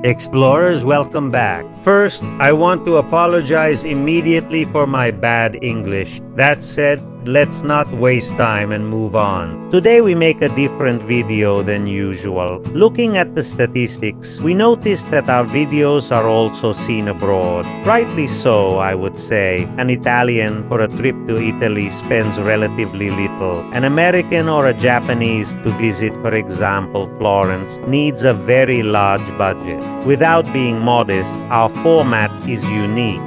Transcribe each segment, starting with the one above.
Explorers, welcome back. First, I want to apologize immediately for my bad English. That said, let's not waste time and move on. Today we make a different video than usual. Looking at the statistics, we noticed that our videos are also seen abroad. Rightly so, I would say. An Italian for a trip to Italy spends relatively little. An American or a Japanese to visit, for example, Florence, needs a very large budget. Without being modest, our format is unique.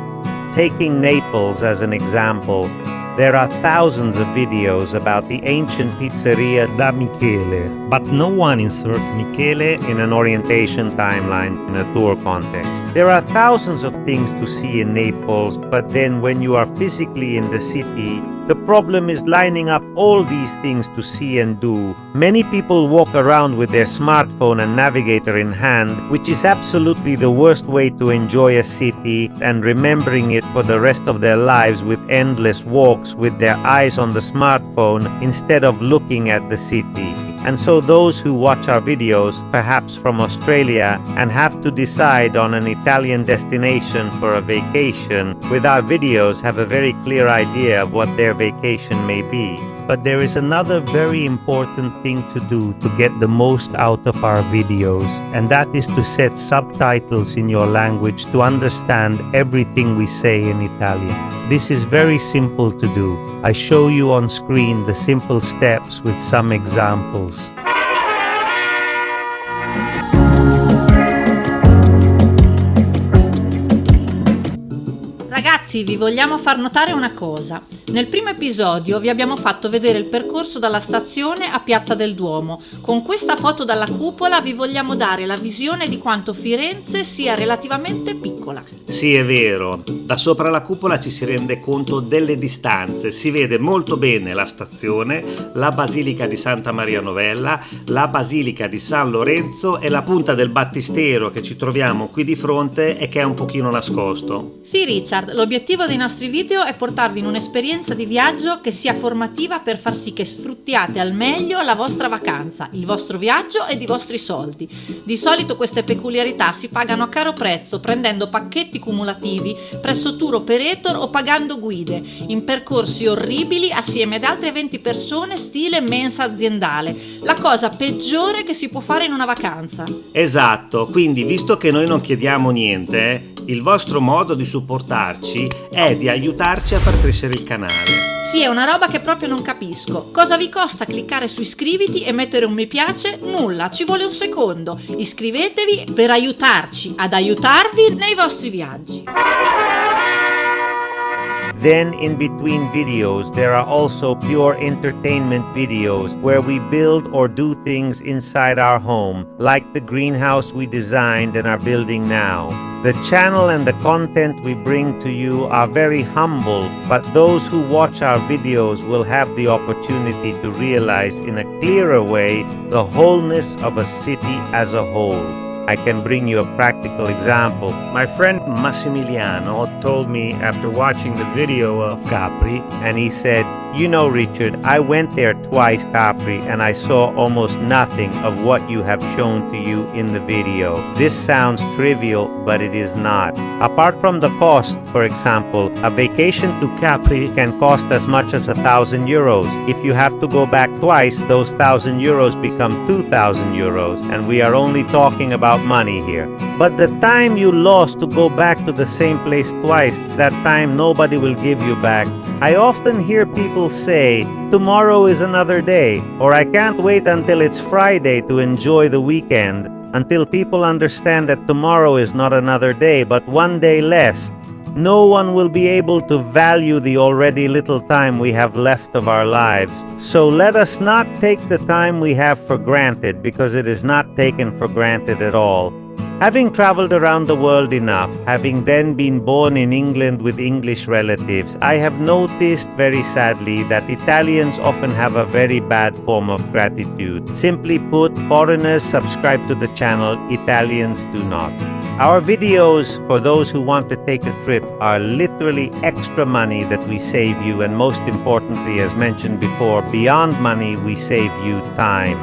Taking Naples as an example, there are thousands of videos about the ancient pizzeria da Michele, but no one inserts Michele in an orientation timeline in a tour context. There are thousands of things to see in Naples, but then when you are physically in the city, the problem is lining up all these things to see and do. Many people walk around with their smartphone and navigator in hand, which is absolutely the worst way to enjoy a city and remembering it for the rest of their lives with endless walks with their eyes on the smartphone instead of looking at the city. And so those who watch our videos, perhaps from Australia, and have to decide on an Italian destination for a vacation, with our videos have a very clear idea of what their vacation may be. But there is another very important thing to do to get the most out of our videos, and that is to set subtitles in your language to understand everything we say in Italian. This is very simple to do. I show you on screen the simple steps with some examples. Ragazzi, vi vogliamo far notare una cosa. Nel primo episodio vi abbiamo fatto vedere il percorso dalla stazione a Piazza del Duomo. Con questa foto dalla cupola vi vogliamo dare la visione di quanto Firenze sia relativamente piccola. Sì, è vero. Da sopra la cupola ci si rende conto delle distanze. Si vede molto bene la stazione, la Basilica di Santa Maria Novella, la Basilica di San Lorenzo e la punta del battistero che ci troviamo qui di fronte e che è un pochino nascosto. Sì, Richard, l'obiettivo dei nostri video è portarvi in un'esperienza di viaggio che sia formativa per far sì che sfruttiate al meglio la vostra vacanza, il vostro viaggio ed i vostri soldi. Di solito queste peculiarità si pagano a caro prezzo prendendo pacchetti cumulativi presso tour operator o pagando guide in percorsi orribili assieme ad altre 20 persone stile mensa aziendale. La cosa peggiore che si può fare in una vacanza. Esatto, quindi visto che noi non chiediamo niente, il vostro modo di supportarci è di aiutarci a far crescere il canale. Sì, è una roba che proprio non capisco. Cosa vi costa cliccare su iscriviti e mettere un mi piace? Nulla, ci vuole un secondo. Iscrivetevi per aiutarci ad aiutarvi nei vostri viaggi. Then in between videos, there are also pure entertainment videos where we build or do things inside our home, like the greenhouse we designed and are building now. The channel and the content we bring to you are very humble, but those who watch our videos will have the opportunity to realize in a clearer way the wholeness of a city as a whole. I can bring you a practical example. My friend Massimiliano told me after watching the video of Capri, and he said, "You know, Richard, I went there twice, Capri, and I saw almost nothing of what you have shown to you in the video. This sounds trivial, but it is not. Apart from the cost, for example, a vacation to Capri can cost as much as €1,000. If you have to go back twice, those €1,000 become €2,000, and we are only talking about money here. But the time you lost to go back to the same place twice, that time nobody will give you back. I often hear people say, tomorrow is another day, or I can't wait until it's Friday to enjoy the weekend, until people understand that tomorrow is not another day, but one day less. No one will be able to value the already little time we have left of our lives. So let us not take the time we have for granted, because it is not taken for granted at all. Having traveled around the world enough, having then been born in England with English relatives, I have noticed very sadly that Italians often have a very bad form of gratitude. Simply put, foreigners subscribe to the channel, Italians do not. Our videos, for those who want to take a trip, are literally extra money that we save you, and most importantly, as mentioned before, beyond money, we save you time.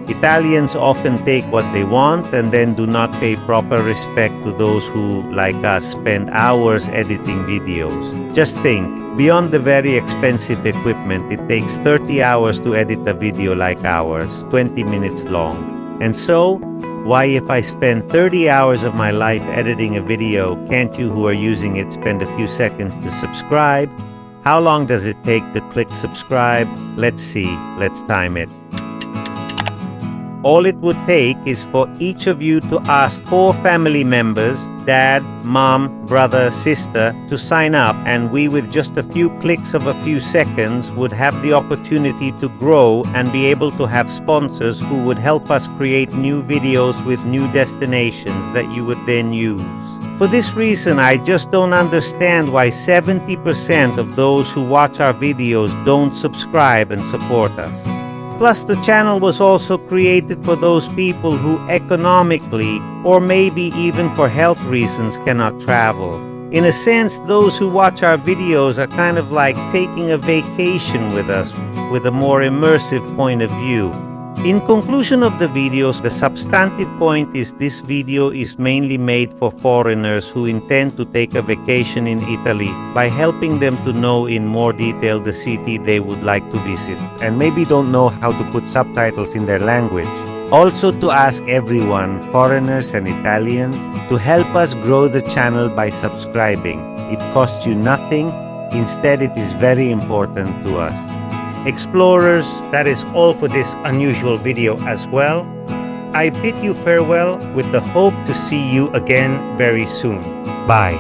Italians often take what they want and then do not pay proper respect to those who, like us, spend hours editing videos. Just think, beyond the very expensive equipment, it takes 30 hours to edit a video like ours, 20 minutes long. And so, why if I spend 30 hours of my life editing a video, can't you who are using it spend a few seconds to subscribe? How long does it take to click subscribe? Let's see, let's time it. All it would take is for each of you to ask 4 family members, dad, mom, brother, sister, to sign up, and we with just a few clicks of a few seconds would have the opportunity to grow and be able to have sponsors who would help us create new videos with new destinations that you would then use. For this reason, I just don't understand why 70% of those who watch our videos don't subscribe and support us. Plus, the channel was also created for those people who economically, or maybe even for health reasons, cannot travel. In a sense, those who watch our videos are kind of like taking a vacation with us, with a more immersive point of view. In conclusion of the videos, the substantive point is this video is mainly made for foreigners who intend to take a vacation in Italy by helping them to know in more detail the city they would like to visit and maybe don't know how to put subtitles in their language. Also to ask everyone, foreigners and Italians, to help us grow the channel by subscribing. It costs you nothing, instead it is very important to us. Explorers, that is all for this unusual video as well. I bid you farewell with the hope to see you again very soon. Bye.